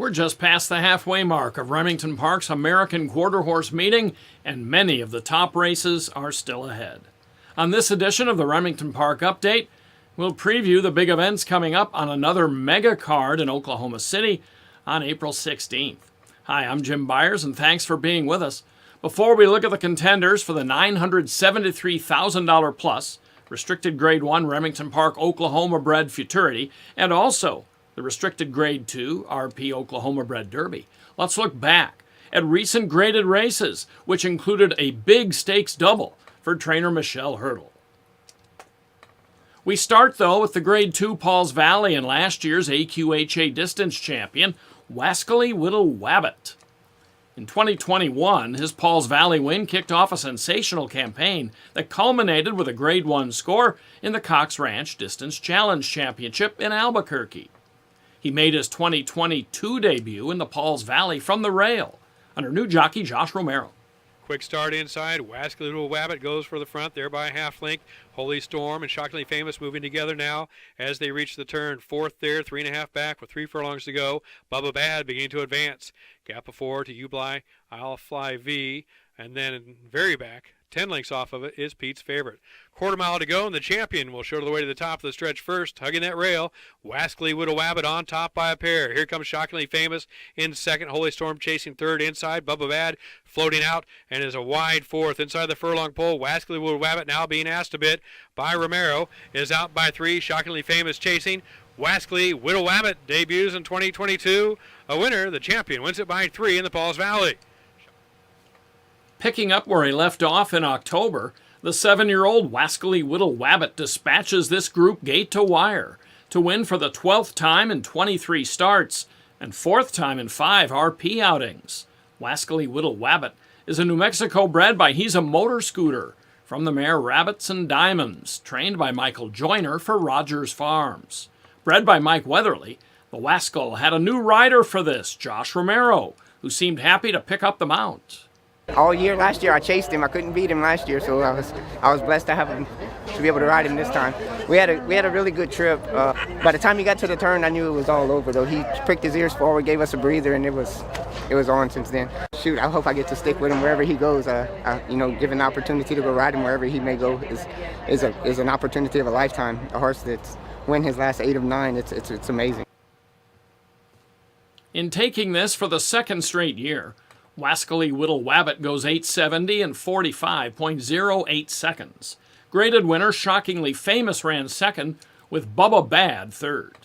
We're just past the halfway mark of Remington Park's American Quarter Horse meeting, and many of the top races are still ahead. On this edition of the Remington Park Update, we'll preview the big events coming up on another mega card in Oklahoma City on April 16th. Hi, I'm Jim Byers, and thanks for being with us. Before we look at the contenders for the $973,000 plus restricted Grade 1 Remington Park Oklahoma-bred Futurity, and also the restricted Grade 2 RP Oklahoma-bred Derby, let's look back at recent graded races, which included a big stakes double for trainer Michelle Hurdle. We start, though, with the Grade 2 Pauls Valley and last year's AQHA distance champion, Wascally Whittle Wabbit. In 2021, his Pauls Valley win kicked off a sensational campaign that culminated with a Grade 1 score in the Cox Ranch Distance Challenge Championship in Albuquerque. He made his 2022 debut in the Pauls Valley from the rail under new jockey Josh Romero. Quick start inside. Wascally Little Wabbit goes for the front there by a half length. Holy Storm and Shockingly Famous moving together now as they reach the turn. Fourth there, 3.5 back with 3 furlongs to go. Bubba Bad beginning to advance. Gap of 4 to Ubly, I'll Fly V, and then very back, 10 lengths off of it, is Pete's Favorite. Quarter mile to go, and the champion will show the way to the top of the stretch first, hugging that rail. Wascally Whittle Wabbit on top by a pair. Here comes Shockingly Famous in second. Holy Storm chasing third inside. Bubba Bad floating out and is a wide fourth. Inside the furlong pole, Wascally Whittle Wabbit now being asked a bit by Romero is out by 3. Shockingly Famous chasing. Wascally Whittle Wabbit debuts in 2022. A winner, the champion, wins it by 3 in the Pauls Valley. Picking up where he left off in October, the 7-year-old Wascally Whittle Wabbit dispatches this group gate to wire to win for the 12th time in 23 starts and 4th time in 5 RP outings. Wascally Whittle Wabbit is a New Mexico bred by He's a Motor Scooter from the mare Rabbits and Diamonds, trained by Michael Joyner for Rogers Farms. Bred by Mike Weatherly, the Wascall had a new rider for this, Josh Romero, who seemed happy to pick up the mount. All year last year I chased him. I couldn't beat him last year, so I was blessed to have him, to be able to ride him this time. We had a really good trip. By the time he got to the turn, I knew it was all over though. He pricked his ears forward, gave us a breather, and it was on since then. Shoot, I hope I get to stick with him wherever he goes. Given the opportunity to go ride him wherever he may go is an opportunity of a lifetime. A horse that's won his last 8 of 9, it's amazing. In taking this for the second straight year, Wascally Whittle Wabbit goes 870 and 45.08 seconds. Graded winner Shockingly Famous ran second, with Bubba Bad third.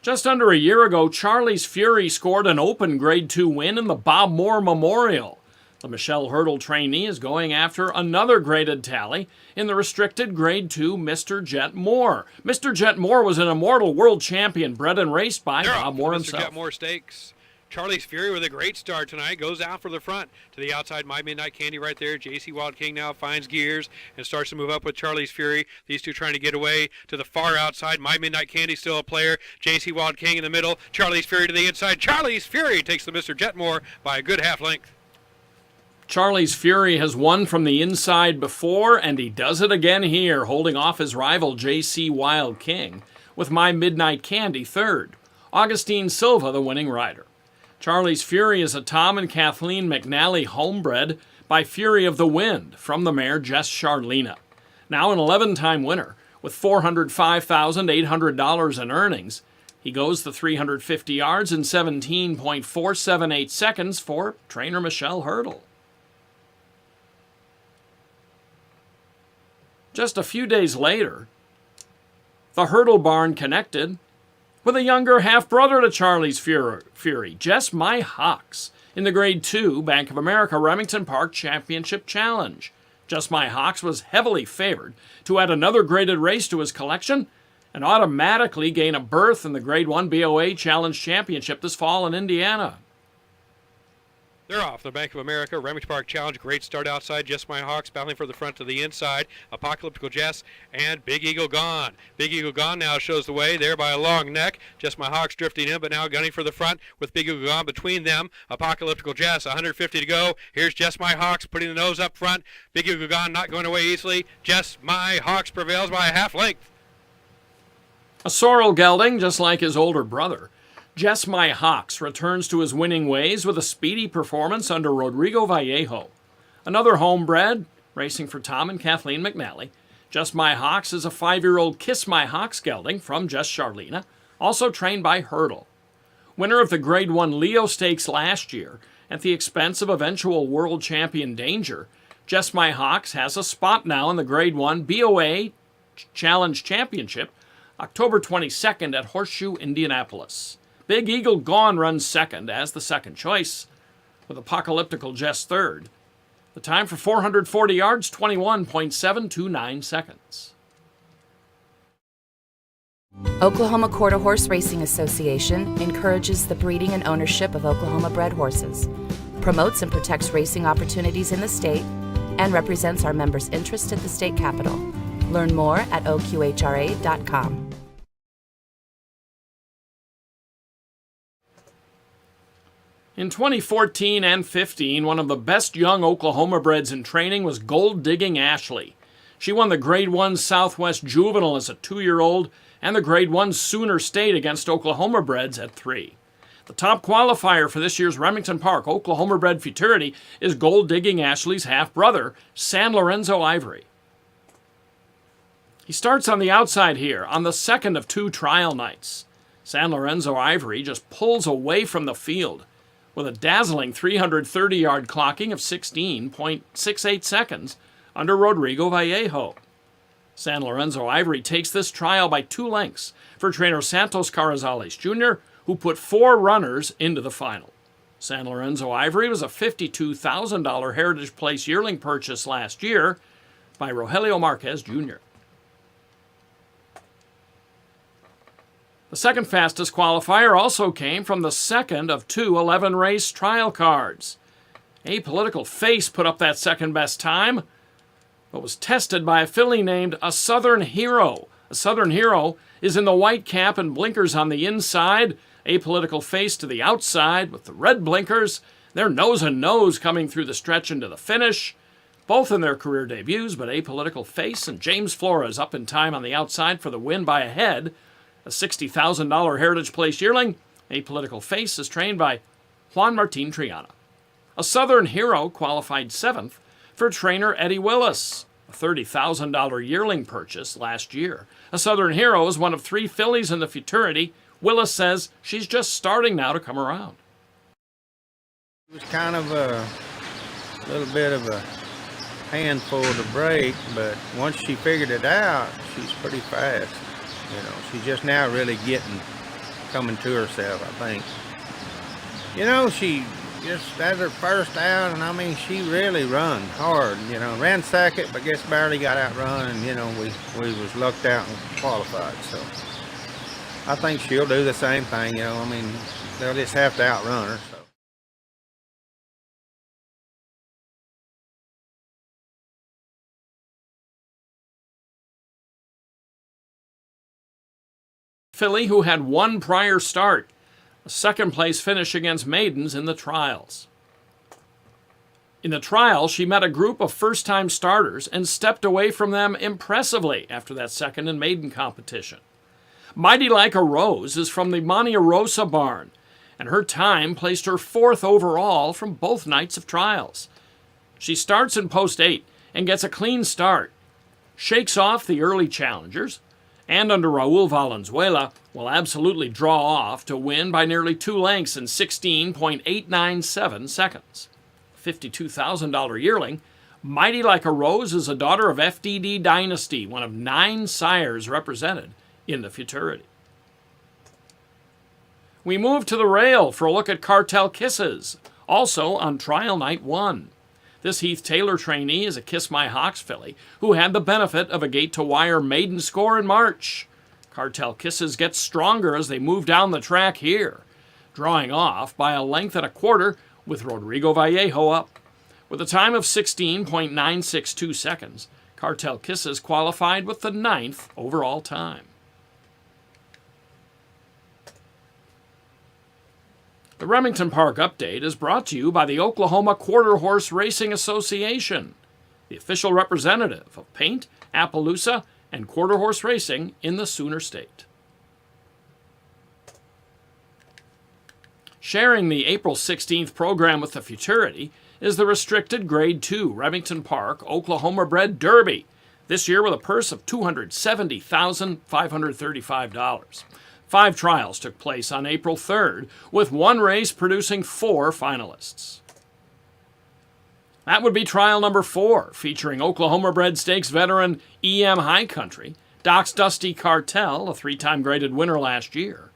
Just under a year ago, Charlie's Fury scored an open Grade 2 win in the Bob Moore Memorial. The Michelle Hurdle trainee is going after another graded tally in the restricted Grade 2 Mr. Jet Moore. Mr. Jet Moore was an immortal world champion bred and raced by Bob Moore himself. Mr. Jet Moore Stakes. Charlie's Fury with a great start tonight goes out for the front to the outside. My Midnight Candy right there. JC Wild King now finds gears and starts to move up with Charlie's Fury. These two trying to get away to the far outside. My Midnight Candy still a player. JC Wild King in the middle. Charlie's Fury to the inside. Charlie's Fury takes the Mr. Jetmore by a good half length. Charlie's Fury has won from the inside before, and he does it again here, holding off his rival JC Wild King, with My Midnight Candy third. Augustine Silva the winning rider. Charlie's Fury is a Tom and Kathleen McNally homebred by Fury of the Wind from the mare Jess Charlena. Now an 11-time winner with $405,800 in earnings. He goes the 350 yards in 17.478 seconds for trainer Michelle Hurdle. Just a few days later, the Hurdle Barn connected with a younger half-brother to Charlie's Fury, Just My Hawks, in the Grade 2 Bank of America Remington Park Championship Challenge. Just My Hawks was heavily favored to add another graded race to his collection and automatically gain a berth in the Grade 1 BOA Challenge Championship this fall in Indiana. They're off. The Bank of America Remington Park Challenge. Great start outside. Just My Hawks battling for the front to the inside. Apocalyptical Jess and Big Eagle Gone. Big Eagle Gone now shows the way there by a long neck. Just My Hawks drifting in, but now gunning for the front with Big Eagle Gone between them. Apocalyptical Jess, 150 to go. Here's Just My Hawks putting the nose up front. Big Eagle Gone not going away easily. Just My Hawks prevails by a half length. A sorrel gelding, just like his older brother. Jess My Hawks returns to his winning ways with a speedy performance under Rodrigo Vallejo. Another homebred, racing for Tom and Kathleen McNally. Jess My Hawks is a 5-year-old Kiss My Hawks gelding from Jess Charlena, also trained by Hurdle. Winner of the Grade 1 Leo Stakes last year, at the expense of eventual world champion Danger, Jess My Hawks has a spot now in the Grade 1 BOA Challenge Championship, October 22nd at Horseshoe, Indianapolis. Big Eagle Gone runs second as the second choice, with Apocalyptical Jess third. The time for 440 yards, 21.729 seconds. Oklahoma Quarter Horse Racing Association encourages the breeding and ownership of Oklahoma-bred horses, promotes and protects racing opportunities in the state, and represents our members' interest at the state capitol. Learn more at oqhra.com. In 2014 and 15, one of the best young Oklahoma breds in training was Gold Digging Ashley. She won the Grade 1 Southwest Juvenile as a 2-year-old and the Grade 1 Sooner State against Oklahoma breds at 3. The top qualifier for this year's Remington Park Oklahoma-bred Futurity is Gold Digging Ashley's half-brother, San Lorenzo Ivory. He starts on the outside here on the second of 2 trial nights. San Lorenzo Ivory just pulls away from the field with a dazzling 330-yard clocking of 16.68 seconds under Rodrigo Vallejo. San Lorenzo Ivory takes this trial by 2 lengths for trainer Santos Carrizales Jr., who put 4 runners into the final. San Lorenzo Ivory was a $52,000 Heritage Place yearling purchase last year by Rogelio Marquez Jr. The second fastest qualifier also came from the second of 2 11-race trial cards. Apolitical Face put up that second best time, but was tested by a filly named A Southern Hero. A Southern Hero is in the white cap and blinkers on the inside, Apolitical Face to the outside with the red blinkers. They're nose and nose coming through the stretch into the finish, both in their career debuts, but Apolitical Face and James Flores up in time on the outside for the win by a head. A $60,000 Heritage Place yearling, Apolitical Face is trained by Juan Martin Triana. A Southern Hero qualified 7th for trainer Eddie Willis, a $30,000 yearling purchase last year. A Southern Hero is one of 3 fillies in the Futurity. Willis says she's just starting now to come around. It was kind of a little bit of a handful to break, but once she figured it out, she's pretty fast. You know, she's just now really coming to herself, I think. You know, she just had her first out, and I mean, she really run hard, you know, ran second, but just barely got outrun, and, you know, we was lucked out and qualified, so I think she'll do the same thing, you know, I mean, they'll just have to outrun her, so. Filly who had 1 prior start, a second-place finish against maidens in the trials. In the trial, she met a group of first-time starters and stepped away from them impressively after that second and maiden competition. Mighty Like a Rose is from the Monte Rosa barn, and her time placed her 4th overall from both nights of trials. She starts in post 8 and gets a clean start, shakes off the early challengers, and under Raul Valenzuela will absolutely draw off to win by nearly 2 lengths in 16.897 seconds. $52,000 yearling, Mighty Like a Rose is a daughter of FDD Dynasty, one of 9 sires represented in the Futurity. We move to the rail for a look at Cartel Kisses, also on trial night 1. This Heath Taylor trainee is a Kiss My Hawks filly who had the benefit of a gate-to-wire maiden score in March. Cartel Kisses get stronger as they move down the track here, drawing off by a length and a quarter with Rodrigo Vallejo up. With a time of 16.962 seconds, Cartel Kisses qualified with the 9th overall time. The Remington Park Update is brought to you by the Oklahoma Quarter Horse Racing Association, the official representative of Paint, Appaloosa, and Quarter Horse Racing in the Sooner State. Sharing the April 16th program with the Futurity is the restricted Grade 2 Remington Park Oklahoma-bred Derby, this year with a purse of $270,535. 5 trials took place on April 3rd, with one race producing 4 finalists. That would be trial number 4, featuring Oklahoma-bred stakes veteran E.M. High Country, Doc's Dusty Cartel, a 3-time graded winner last year,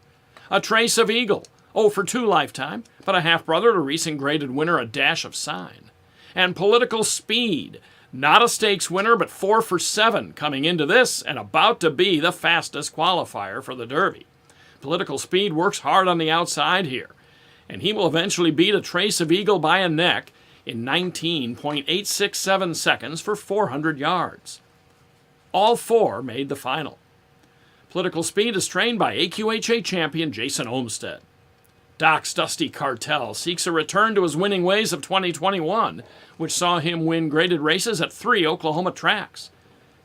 a Trace of Eagle, 0 for 2 lifetime, but a half-brother to recent graded winner A Dash of Sign, and Political Speed, not a stakes winner, but 4 for 7 coming into this and about to be the fastest qualifier for the Derby. Political Speed works hard on the outside here, and he will eventually beat a Trace of Eagle by a neck in 19.867 seconds for 400 yards. All 4 made the final. Political Speed is trained by AQHA champion Jason Olmstead. Doc's Dusty Cartel seeks a return to his winning ways of 2021, which saw him win graded races at 3 Oklahoma tracks.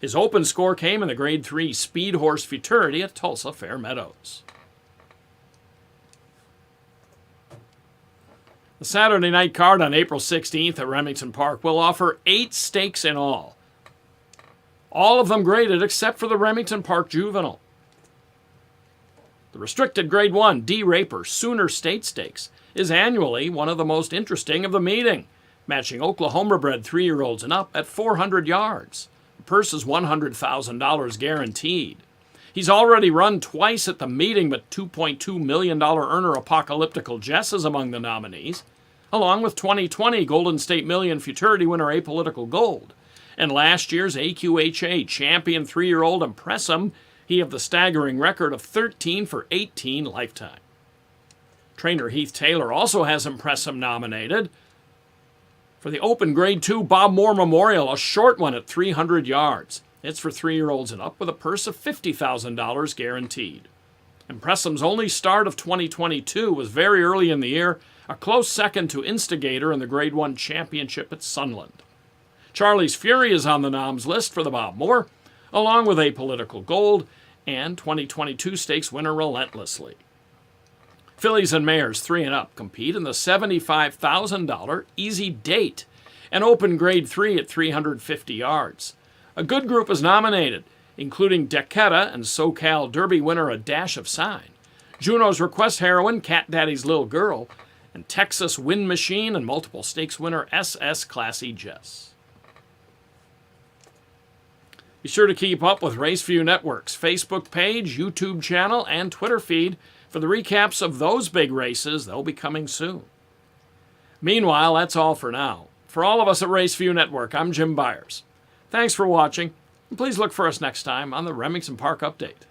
His open score came in the Grade 3 Speed Horse Futurity at Tulsa Fair Meadows. The Saturday night card on April 16th at Remington Park will offer 8 stakes in all of them graded except for the Remington Park Juvenile. The restricted Grade 1 D-Raper Sooner State Stakes is annually one of the most interesting of the meeting, matching Oklahoma-bred 3-year-olds and up at 400 yards. The purse is $100,000 guaranteed. He's already run twice at the meeting, but $2.2 million earner Apocalyptical Jess is among the nominees, along with 2020 Golden State Million Futurity winner Apolitical Gold, and last year's AQHA champion 3-year-old Impressum. He have the staggering record of 13 for 18 lifetime. Trainer Heath Taylor also has Impressum nominated for the Open Grade 2 Bob Moore Memorial, a short one at 300 yards. It's for 3-year-olds and up with a purse of $50,000 guaranteed. Impressum's only start of 2022 was very early in the year, a close second to Instigator in the Grade 1 Championship at Sunland. Charlie's Fury is on the noms list for the Bob Moore, along with Apolitical Gold and 2022 stakes winner Relentlessly. Fillies and mares 3 and up compete in the $75,000 Easy Date, an Open Grade 3 at 350 yards. A good group is nominated, including Decketta and SoCal Derby winner A Dash of Sign, Juno's Request Heroine Cat Daddy's Little Girl, and Texas Wind Machine and multiple stakes winner SS Classy Jess. Be sure to keep up with Raceview Network's Facebook page, YouTube channel, and Twitter feed for the recaps of those big races. They'll be coming soon. Meanwhile, that's all for now. For all of us at Raceview Network, I'm Jim Byers. Thanks for watching, and please look for us next time on the Remington Park Update.